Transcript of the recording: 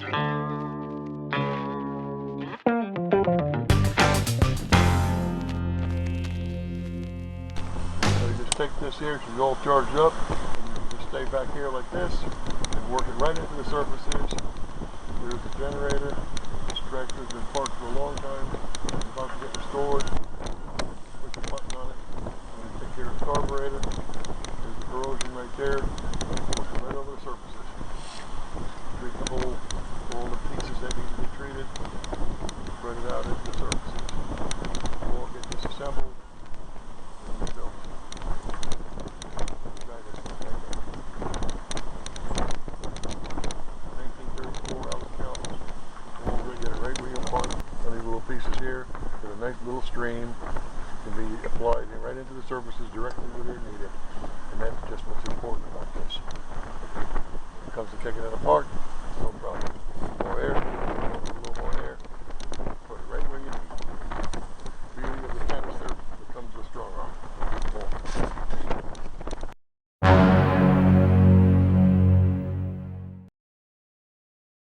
Take this here, she's all charged up, and you just stay back here like this and work it right into the surfaces. There's the generator. This tractor's been parked for a long time. It's about to get restored. Push the button on it. And you take care of the carburetor. There's the corrosion right there. Work it right over the surfaces. Treat the whole, all the pieces that need to be treated. Spread it out into the surfaces. All get disassembled. And rebuilt. 1934 Allen calipers. We'll get it right where you want. These little pieces here with a nice little stream can be applied right into the surfaces directly where they're needed. And that's just what's important about this. When it comes to taking it apart,